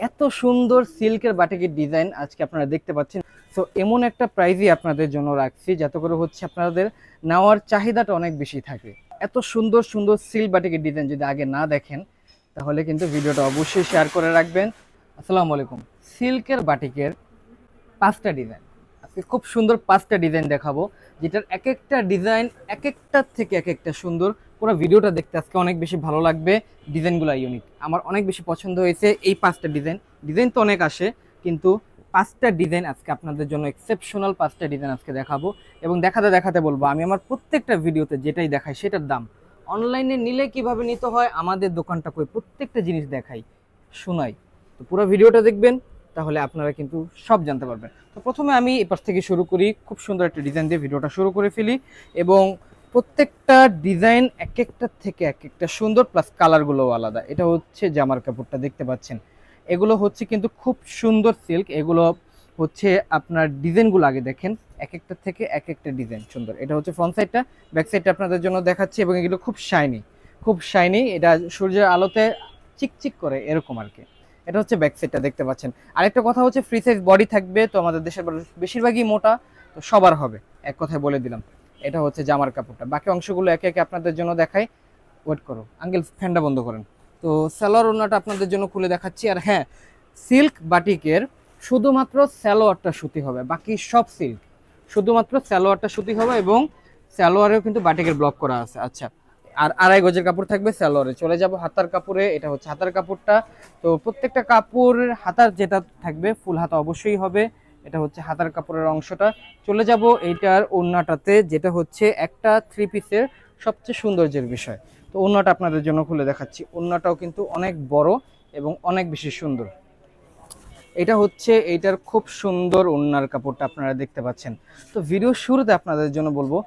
এত সুন্দর সিল্কের বাটিকের ডিজাইন আজকে আপনারা দেখতে পাচ্ছেন। সো এমন একটা প্রাইজই আপনাদের জন্য রাখছি যাতে করে হচ্ছে আপনাদের নেওয়ার চাহিদাটা অনেক বেশি থাকে। এত সুন্দর সুন্দর সিল্ক বাটিকের ডিজাইন যদি আগে না দেখেন তাহলে কিন্তু ভিডিওটা অবশ্যই শেয়ার করে রাখবেন। আসসালামু আলাইকুম। সিল্কের বাটিকের 5টা ডিজাইন, আজকে খুব সুন্দর 5টা ডিজাইন দেখাবো, যেটার এক একটা ডিজাইন এক একটার থেকে এক একটা সুন্দর। পুরো ভিডিওটা দেখতে আজকে অনেক বেশি ভালো লাগবে। ডিজাইনগুলো ইউনিক, আমার অনেক বেশি পছন্দ হয়েছে এই 5টা ডিজাইন। ডিজাইন তো অনেক আসে, কিন্তু 5টা ডিজাইন আজকে আপনাদের জন্য এক্সেপশনাল 5টা ডিজাইন আজকে দেখাবো। এবং দেখাতে দেখাতে বলবো আমি আমার প্রত্যেকটা ভিডিওতে যেটাই দেখাই সেটার দাম, অনলাইনে নিলে কিভাবে নিতে হয়, আমাদের দোকানটা কই, প্রত্যেকটা জিনিস দেখাই শোনাই। তো পুরো ভিডিওটা দেখবেন, তাহলে আপনারা কিন্তু সব জানতে পারবেন। তো প্রথমে আমি এপাশ থেকে শুরু করি, খুব সুন্দর একটা ডিজাইন দিয়ে ভিডিওটা শুরু করে ফেলি। এবং প্রত্যেকটা ডিজাইন এক একটার থেকে এক একটা সুন্দর, প্লাস কালারগুলোও আলাদা। এটা হচ্ছে জামার কাপড়টা দেখতে পাচ্ছেন, এগুলো হচ্ছে কিন্তু খুব সুন্দর সিল্ক। এগুলো হচ্ছে আপনার ডিজাইনগুলো আগে দেখেন, এক একটা থেকে এক একটা ডিজাইন সুন্দর। এটা হচ্ছে ফ্রন্ট সাইডটা, ব্যাক সাইডটা আপনাদের জন্য দেখাচ্ছি। এবং এগুলো খুব শাইনি, খুব শাইনি। এটা সূর্যের আলোতে চিকচিক করে এরকম আর কি। এটা হচ্ছে ব্যাক সাইডটা দেখতে পাচ্ছেন। আরেকটা কথা হচ্ছে ফ্রি সাইজ বডি থাকবে। তো আমাদের দেশের বেশিরভাগই মোটা, তো সবার হবে, এক কথায় বলে দিলাম। এটা হচ্ছে জামার কাপড়টা। বাকি অংশগুলো একে একে আপনাদের জন্য দেখাই। ওয়েট করো আঙ্কেল, ফ্যানটা বন্ধ করেন। তো সালোয়ার ওড়নাটা আপনাদের জন্য খুলে দেখাচ্ছি। আর হ্যাঁ, সিল্ক বাটিকের শুধুমাত্র সালোয়ারটা সুতি হবে, বাকি সব সিল্ক। শুধুমাত্র সালোয়ারটা সুতি হবে, এবং সালোয়ারেও কিন্তু বাটিকের ব্লক করা আছে। আচ্ছা, আর আড়াই গজের কাপড় থাকবে সালোয়ারে। চলে যাব হাতার কাপড়ে। এটা হচ্ছে হাতার কাপড়টা। তো প্রত্যেকটা কাপড়ের হাতার যেটা থাকবে ফুল হাতা অবশ্যই হবে। এটা হচ্ছে হাতার কাপড়ের অংশটা। চলে যাব এইটার ওড়নাটাতে, যেটা হচ্ছে একটা থ্রি পিসের সবচেয়ে সৌন্দর্যের বিষয়। তো ওড়নাটা আপনাদের জন্য খুলে দেখাচ্ছি। ওড়নাটাও কিন্তু অনেক বড় এবং অনেক বেশি সুন্দর। এটা হচ্ছে এইটার খুব সুন্দর ওড়নার কাপড়টা আপনারা দেখতে পাচ্ছেন। তো ভিডিও শুরুতে আপনাদের জন্য বলবো,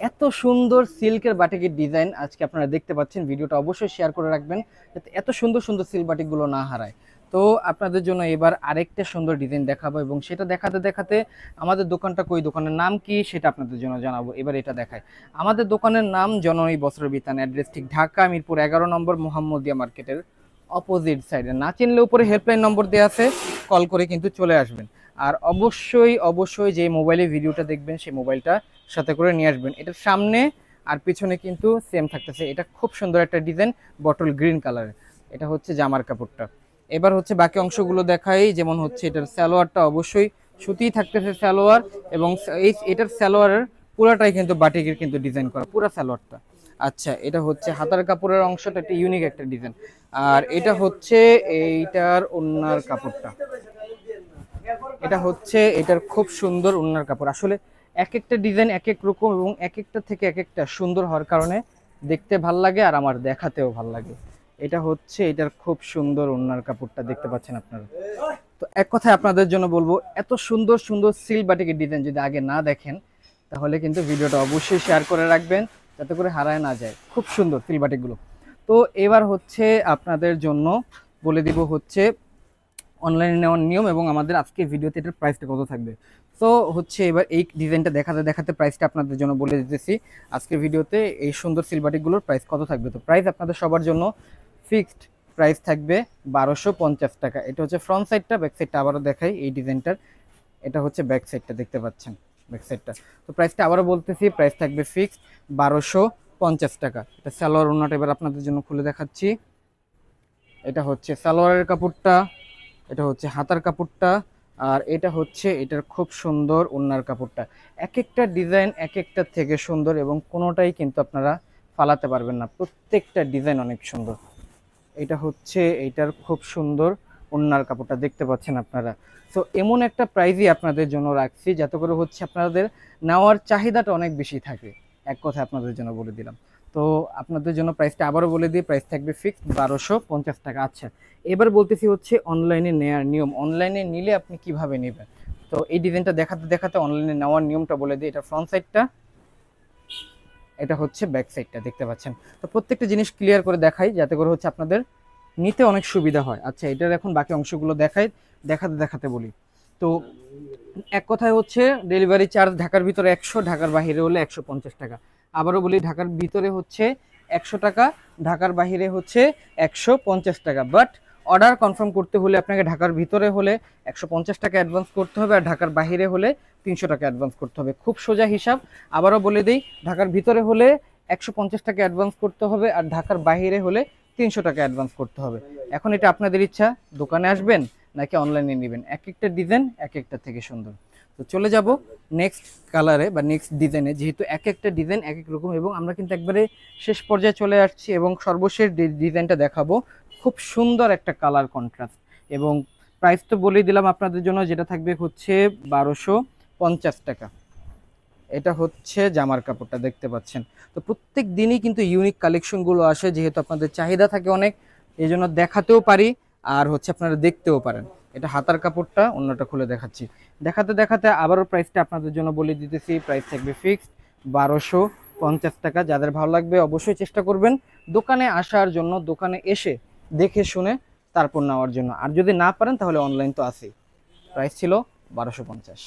এত সুন্দর সিল্কের বাটিকের ডিজাইন আজকে আপনারা দেখতে পাচ্ছেন। ভিডিওটা অবশ্যই শেয়ার করে রাখবেন যাতে এত সুন্দর সুন্দর সিল্ক বাটিকগুলো না হারায়। তো আপনাদের জন্য এবার আরেকটা সুন্দর ডিজাইন দেখাবো, এবং সেটা দেখাতে দেখাতে আমাদের দোকানটা কই, দোকানের নাম কি সেটা আপনাদের জন্য জানাবো। এবার এটা দেখায়। আমাদের দোকানের নাম জননী বস্ত্র বিতান, অ্যাড্রেস ঠিক ঢাকা মিরপুর 11 নম্বর মোহাম্মদিয়া মার্কেটের অপোজিট সাইডে। না চিনলে উপরে হেল্পলাইন নম্বর দেওয়া আছে, কল করে কিন্তু চলে আসবেন। আর অবশ্যই অবশ্যই যে মোবাইলে ভিডিওটা দেখবেন সেই মোবাইলটা সাথে করে নিয়ে আসবেন। এটার সামনে আর পিছনে কিন্তু সেম থাকতেছে। এটা খুব সুন্দর একটা ডিজাইন, বটল গ্রিন কালারের। এটা হচ্ছে জামার কাপড়টা। এবার হচ্ছে বাকি অংশগুলো দেখাই। যেমন হচ্ছে এটার সালোয়ারটা অবশ্যই সুতিই থাকতেছে সালোয়ার, এবং এটার সালোয়ারের পুরাটাই কিন্তু বাটিকের কিন্তু ডিজাইন করা, পুরা সালোয়ারটা। আচ্ছা, এটা হচ্ছে হাতার কাপড়ের অংশটা, একটা ইউনিক একটা ডিজাইন। আর এটা হচ্ছে এইটার ওড়নার কাপড়টা। এটা হচ্ছে এটার খুব সুন্দর ওড়নার কাপড়। আসলে এক একটা ডিজাইন এক এক রকম, এবং এক একটা থেকে এক একটা সুন্দর হওয়ার কারণে দেখতে ভাল লাগে আর আমার দেখাতেও ভাল লাগে। এটা হচ্ছে এটার খুব সুন্দর ওড়নার কাপড়টা দেখতে পাচ্ছেন আপনারা। তো এক কথায় আপনাদের জন্য বলবো, এত সুন্দর সুন্দর সিল্ক বাটিকের ডিজাইন যদি আগে না দেখেন তাহলে কিন্তু ভিডিওটা অবশ্যই শেয়ার করে রাখবেন যাতে করে হারায় না যায়। খুব সুন্দর সিল্ক বাটিকগুলো। তো এবার হচ্ছে আপনাদের জন্য বলে দিব হচ্ছে অনলাইনে নেওয়ার নিয়ম, এবং আমাদের আজকে ভিডিওতে এটার প্রাইসটা কত থাকবে। তো হচ্ছে এবার এই ডিজাইনটা দেখাতে দেখাতে প্রাইসটা আপনাদের জন্য বলে দিতেছি। আজকের ভিডিওতে এই সুন্দর সিলবাটিকগুলোর প্রাইস কত থাকবে। তো প্রাইস আপনাদের সবার জন্য ফিক্সড প্রাইস থাকবে 1250 টাকা। এটা হচ্ছে ফ্রন্ট সাইডটা, ব্যাক সাইডটা আবারও দেখাই এই ডিজাইনটার। এটা হচ্ছে ব্যাক সাইডটা, দেখতে পাচ্ছেন ব্যাক সাইডটা। তো প্রাইসটা আবারও বলতেছি, প্রাইস থাকবে ফিক্সড 1250 টাকা। এটা সালোয়ার ওড়নাটা এবার আপনাদের জন্য খুলে দেখাচ্ছি। এটা হচ্ছে সালোয়ারের কাপড়টা, এটা হচ্ছে হাতার কাপড়টা, আর এটা হচ্ছে এটার খুব সুন্দর ওড়নার কাপড়টা। এক একটা ডিজাইন এক একটা থেকে সুন্দর, এবং কোনোটাই কিন্তু আপনারা ফালাতে পারবেন না, প্রত্যেকটা ডিজাইন অনেক সুন্দর। এটা হচ্ছে এইটার খুব সুন্দর ওড়নার কাপড়টা দেখতে পাচ্ছেন আপনারা। সো এমন একটা প্রাইজই আপনাদের জন্য রাখছি যাতে করে হচ্ছে আপনাদের নেওয়ার চাহিদাটা অনেক বেশি থাকে, এক কথা আপনাদের জন্য বলে দিলাম। তো আপনাদের জন্য প্রাইসটা আবারও বলে দিই, প্রাইস থাকবে ফিক্সড 1250 টাকা। আচ্ছা, এবার বলতেছি হচ্ছে অনলাইনে নেওয়ার নিয়ম। অনলাইনে নিলে আপনি কিভাবে নেবেন, তো এই ডিজাইনটা দেখাতে দেখাতে অনলাইনে নেওয়ার নিয়মটা বলে দিই। এটা ফ্রন্ট সাইডটা, এটা হচ্ছে ব্যাক সাইডটা, দেখতে পাচ্ছেন। তো প্রত্যেকটা জিনিস ক্লিয়ার করে দেখাই যাতে করে হচ্ছে আপনাদের নিতে অনেক সুবিধা হয়। আচ্ছা, এটার এখন বাকি অংশগুলো দেখাই, দেখাতে দেখাতে বলি। তো এক কথায় হচ্ছে ডেলিভারি চার্জ ঢাকার ভিতরে 100, ঢাকার বাইরে হলে 150 টাকা। আবারও বলি, ঢাকার ভিতরে হচ্ছে 100 টাকা, ঢাকার বাইরে হচ্ছে 150 টাকা। বাট অর্ডার কনফার্ম করতে হলে আপনাকে ঢাকার ভিতরে হলে 150 টাকা অ্যাডভান্স করতে হবে, আর ঢাকার বাইরে হলে 300 টাকা অ্যাডভান্স করতে হবে। খুব সোজা হিসাব, আবারও বলে দিই, ঢাকার ভিতরে হলে 150 টাকা অ্যাডভান্স করতে হবে, আর ঢাকার বাইরে হলে 300 টাকা অ্যাডভান্স করতে হবে। এখন এটা আপনাদের ইচ্ছা, দোকানে আসবেন নাকি অনলাইনে নেবেন, এক একটা ডিজাইন এক একটা থেকে সুন্দর। তো চলে যাব নেক্সট কালারে বা নেক্সট ডিজাইনে, যেহেতু এক একটা ডিজাইন এক এক রকম, এবং আমরা কিন্তু একবারে শেষ পর্যায়ে চলে আসছি এবং সর্বশেষ ডিজাইনটা দেখাবো। খুব সুন্দর একটা কালার কন্ট্রাস্ট, এবং প্রাইস তো বলেই দিলাম আপনাদের জন্য, যেটা থাকবে হচ্ছে 1250 টাকা। এটা হচ্ছে জামার কাপড়টা দেখতে পাচ্ছেন। তো প্রত্যেক দিনই কিন্তু ইউনিক কালেকশনগুলো আসে, যেহেতু আপনাদের চাহিদা থাকে অনেক, এই জন্য দেখাতেও পারি আর হচ্ছে আপনারা দেখতেও পারেন। এটা হাতার কাপড়টা, অন্যটা খুলে দেখাচ্ছি। দেখাতে দেখাতে আবারও প্রাইসটা আপনাদের জন্য বলে দিতেছি, প্রাইস থাকবে ফিক্সড 1250 টাকা। যাদের ভালো লাগবে অবশ্যই চেষ্টা করবেন দোকানে আসার জন্য, দোকানে এসে দেখে শুনে তারপর নেওয়ার জন্য, আর যদি না পারেন তাহলে অনলাইন তো আছেই। প্রাইস ছিল 1250।